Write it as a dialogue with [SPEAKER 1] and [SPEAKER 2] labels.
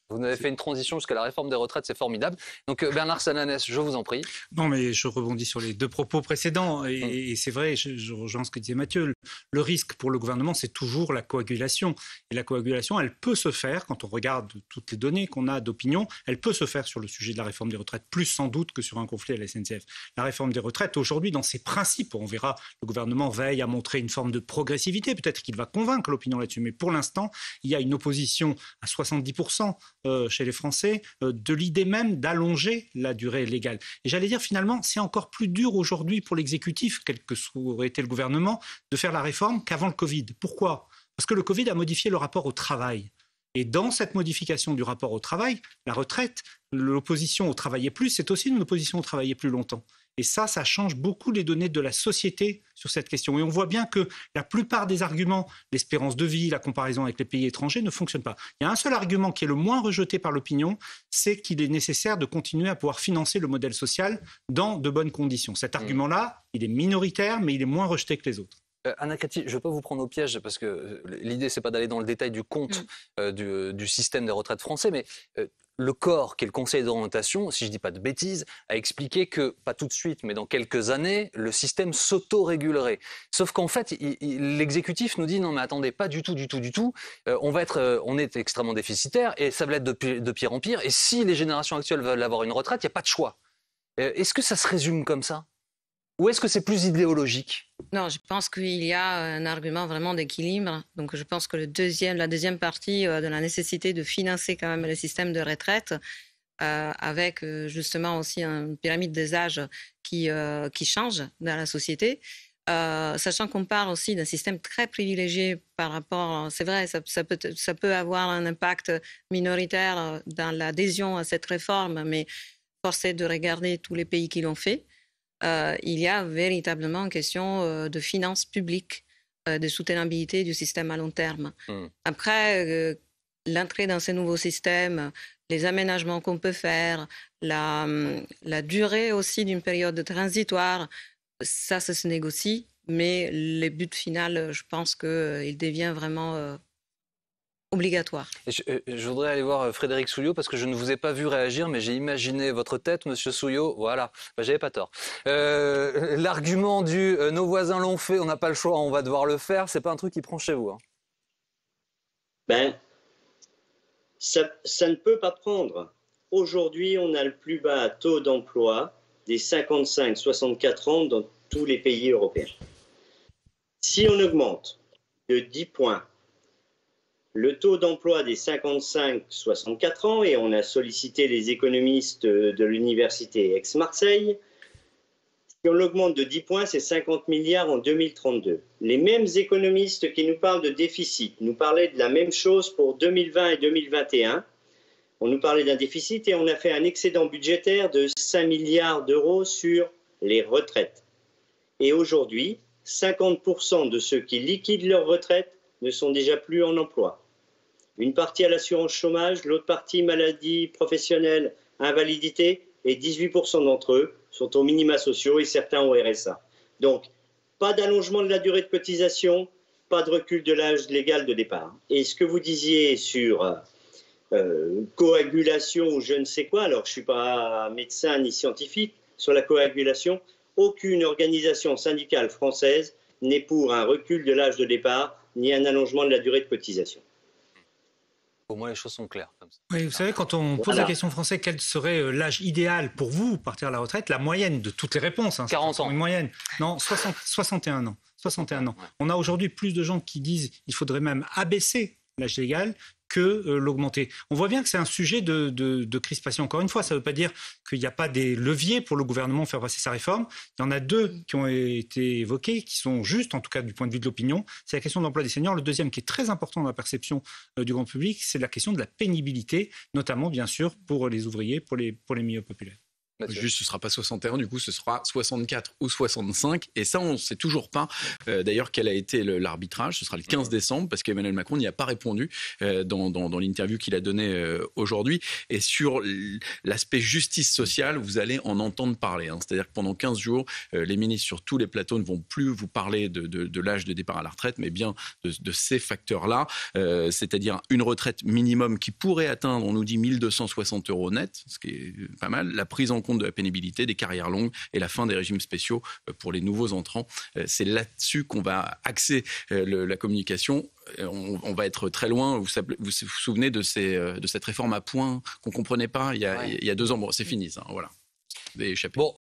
[SPEAKER 1] Vous avez fait une transition jusqu'à la réforme des retraites, c'est formidable. Donc Bernard Sananès, je vous en prie.
[SPEAKER 2] Non, mais je rebondis sur les deux propos précédents. Et c'est vrai, je rejoins ce que disait Mathieu. Le risque pour le gouvernement, c'est toujours la coagulation. Et la coagulation, elle peut se faire, quand on regarde toutes les données qu'on a d'opinion, elle peut se faire sur le sujet de la réforme des retraites, plus sans doute que sur un conflit à la SNCF. La réforme des retraites, aujourd'hui, dans ses principes, on verra, le gouvernement veille à montrer une forme de progressivité. Peut-être qu'il va convaincre l'opinion là-dessus. Mais pour l'instant, il y a une opposition à 70% chez les Français de l'idée même d'allonger la durée légale. Et j'allais dire, finalement, c'est encore plus dur aujourd'hui pour l'exécutif, quel que soit été le gouvernement, de faire la réforme qu'avant le Covid. Pourquoi ? Parce que le Covid a modifié le rapport au travail. Et dans cette modification du rapport au travail, la retraite, l'opposition au travailler plus, c'est aussi une opposition au travailler plus longtemps. Et ça change beaucoup les données de la société sur cette question. Et on voit bien que la plupart des arguments, l'espérance de vie, la comparaison avec les pays étrangers, ne fonctionnent pas. Il y a un seul argument qui est le moins rejeté par l'opinion, c'est qu'il est nécessaire de continuer à pouvoir financer le modèle social dans de bonnes conditions. Cet argument-là, il est minoritaire, mais il est moins rejeté que les autres.
[SPEAKER 1] Anna Cathy, je ne veux pas vous prendre au piège parce que l'idée, c'est pas d'aller dans le détail du compte du système des retraites français, mais le corps, qui est le Conseil d'orientation, si je ne dis pas de bêtises, a expliqué que, pas tout de suite, mais dans quelques années, le système s'auto-régulerait. Sauf qu'en fait, l'exécutif nous dit non mais attendez, pas du tout. On est extrêmement déficitaire et ça va être de pire en pire. Et si les générations actuelles veulent avoir une retraite, il n'y a pas de choix. Est-ce que ça se résume comme ça ? Ou est-ce que c'est plus idéologique ?
[SPEAKER 3] Non, je pense qu'il y a un argument vraiment d'équilibre. Donc je pense que la deuxième partie de la nécessité de financer quand même le système de retraite, avec justement aussi une pyramide des âges qui change dans la société, sachant qu'on parle aussi d'un système très privilégié par rapport, c'est vrai, ça peut avoir un impact minoritaire dans l'adhésion à cette réforme, mais force est de regarder tous les pays qui l'ont fait. Il y a véritablement une question de finances publiques, de soutenabilité du système à long terme. Après, l'entrée dans ces nouveaux systèmes, les aménagements qu'on peut faire, la durée aussi d'une période transitoire, ça se négocie, mais le but final, je pense qu'il devient vraiment obligatoire.
[SPEAKER 1] Je voudrais aller voir Frédéric Souillot parce que je ne vous ai pas vu réagir, mais j'ai imaginé votre tête, Monsieur Souillot. Voilà, j'avais pas tort. L'argument du nos voisins l'ont fait, on n'a pas le choix, on va devoir le faire, c'est pas un truc qui prend chez vous.
[SPEAKER 4] Ça ne peut pas prendre. Aujourd'hui, on a le plus bas taux d'emploi des 55-64 ans dans tous les pays européens. Si on augmente de 10 points le taux d'emploi des 55-64 ans, et on a sollicité les économistes de l'université Aix-Marseille, si on l'augmente de 10 points, c'est 50 milliards en 2032. Les mêmes économistes qui nous parlent de déficit nous parlaient de la même chose pour 2020 et 2021. On nous parlait d'un déficit et on a fait un excédent budgétaire de 5 milliards d'euros sur les retraites. Et aujourd'hui, 50% de ceux qui liquident leur retraite ne sont déjà plus en emploi. Une partie à l'assurance chômage, l'autre partie maladie professionnelle, invalidité, et 18% d'entre eux sont aux minima sociaux et certains au RSA. Donc, pas d'allongement de la durée de cotisation, pas de recul de l'âge légal de départ. Et ce que vous disiez sur coagulation ou je ne sais quoi, alors je ne suis pas médecin ni scientifique, sur la coagulation, aucune organisation syndicale française n'est pour un recul de l'âge de départ ni un allongement de la durée de cotisation.
[SPEAKER 1] Pour moi, les choses sont claires. Comme ça.
[SPEAKER 2] Oui, vous savez, quand on pose la question française, quel serait l'âge idéal pour vous partir à la retraite, la moyenne de toutes les réponses,
[SPEAKER 1] 40 ans.
[SPEAKER 2] Une moyenne. Non, 61 ans. 61 ans. Ouais. On a aujourd'hui plus de gens qui disent qu'il faudrait même abaisser l'âge légal que l'augmenter. On voit bien que c'est un sujet de crispation. Encore une fois, ça ne veut pas dire qu'il n'y a pas des leviers pour le gouvernement faire passer sa réforme. Il y en a deux qui ont été évoqués, qui sont justes, en tout cas du point de vue de l'opinion. C'est la question de l'emploi des seniors. Le deuxième, qui est très important dans la perception du grand public, c'est la question de la pénibilité, notamment, bien sûr, pour les ouvriers, pour les milieux populaires.
[SPEAKER 5] Juste, ce ne sera pas 61, du coup, ce sera 64 ou 65. Et ça, on ne sait toujours pas, d'ailleurs, quel a été l'arbitrage. Ce sera le 15 décembre, parce qu'Emmanuel Macron n'y a pas répondu dans l'interview qu'il a donnée aujourd'hui. Et sur l'aspect justice sociale, vous allez en entendre parler. C'est-à-dire que pendant 15 jours, les ministres sur tous les plateaux ne vont plus vous parler de l'âge de départ à la retraite, mais bien de ces facteurs-là. C'est-à-dire une retraite minimum qui pourrait atteindre, on nous dit, 1 260 € net, ce qui est pas mal. La prise en compte de la pénibilité, des carrières longues et la fin des régimes spéciaux pour les nouveaux entrants. C'est là-dessus qu'on va axer la communication. On va être très loin. Vous vous souvenez de cette réforme à points qu'on ne comprenait pas il y a 2 ans. Bon, c'est fini ça, voilà. Vous avez échappé.
[SPEAKER 1] Bon.